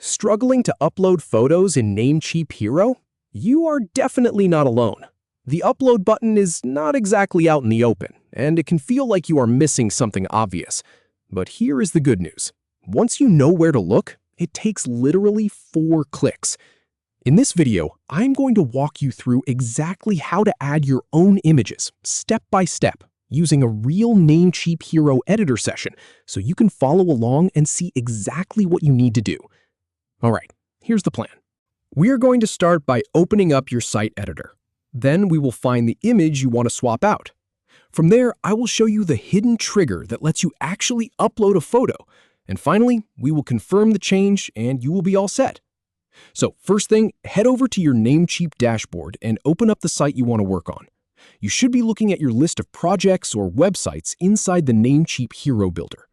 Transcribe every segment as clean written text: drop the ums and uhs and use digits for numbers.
Struggling to upload photos in Namecheap Hero? You are definitely not alone. The upload button is not exactly out in the open, and it can feel like you are missing something obvious. But here is the good news. Once you know where to look, it takes literally 4 clicks. In this video, I'm going to walk you through exactly how to add your own images, step by step, using a real Namecheap Hero editor session, so you can follow along and see exactly what you need to do. All right, here's the plan. We are going to start by opening up your site editor. Then we will find the image you want to swap out. From there, I will show you the hidden trigger that lets you actually upload a photo. And finally, we will confirm the change and you will be all set. So first thing, head over to your Namecheap dashboard and open up the site you want to work on. You should be looking at your list of projects or websites inside the Namecheap Hero Builder.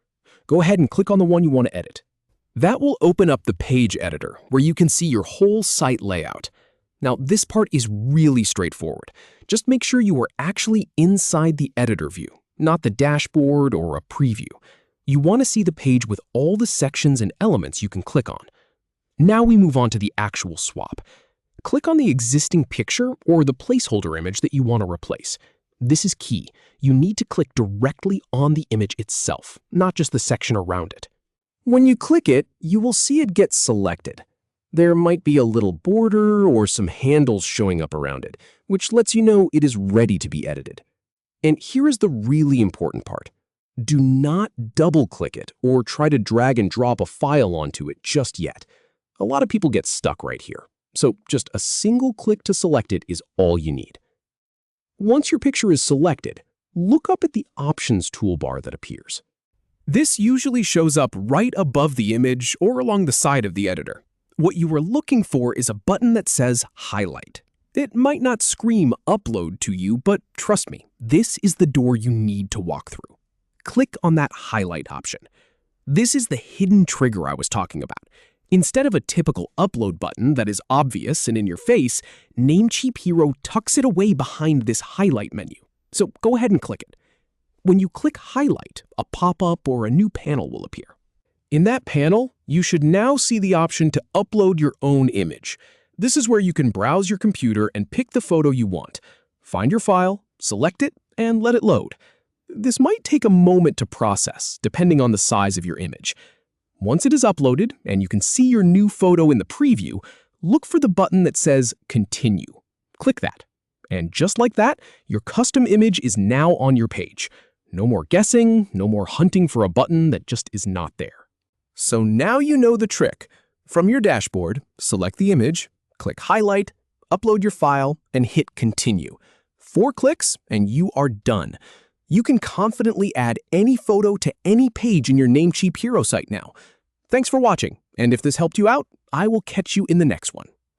Go ahead and click on the one you want to edit. That will open up the page editor where you can see your whole site layout. Now, this part is really straightforward. Just make sure you are actually inside the editor view, not the dashboard or a preview. You want to see the page with all the sections and elements you can click on. Now we move on to the actual swap. Click on the existing picture or the placeholder image that you want to replace. This is key. You need to click directly on the image itself, not just the section around it. When you click it, you will see it get selected. There might be a little border or some handles showing up around it, which lets you know it is ready to be edited. And here is the really important part. Do not double-click it or try to drag and drop a file onto it just yet. A lot of people get stuck right here, so just a single click to select it is all you need. Once your picture is selected, look up at the Options toolbar that appears. This usually shows up right above the image or along the side of the editor. What you are looking for is a button that says Highlight. It might not scream Upload to you, but trust me, this is the door you need to walk through. Click on that Highlight option. This is the hidden trigger I was talking about. Instead of a typical upload button that is obvious and in your face, Namecheap Hero tucks it away behind this Highlight menu. So go ahead and click it. When you click Highlight, a pop-up or a new panel will appear. In that panel, you should now see the option to upload your own image. This is where you can browse your computer and pick the photo you want. Find your file, select it, and let it load. This might take a moment to process, depending on the size of your image. Once it is uploaded and you can see your new photo in the preview, look for the button that says Continue. Click that. And just like that, your custom image is now on your page. No more guessing, no more hunting for a button that just is not there. So now you know the trick. From your dashboard, select the image, click Highlight, upload your file, and hit Continue. 4 clicks and you are done. You can confidently add any photo to any page in your Namecheap Hero site now. Thanks for watching, and if this helped you out, I will catch you in the next one.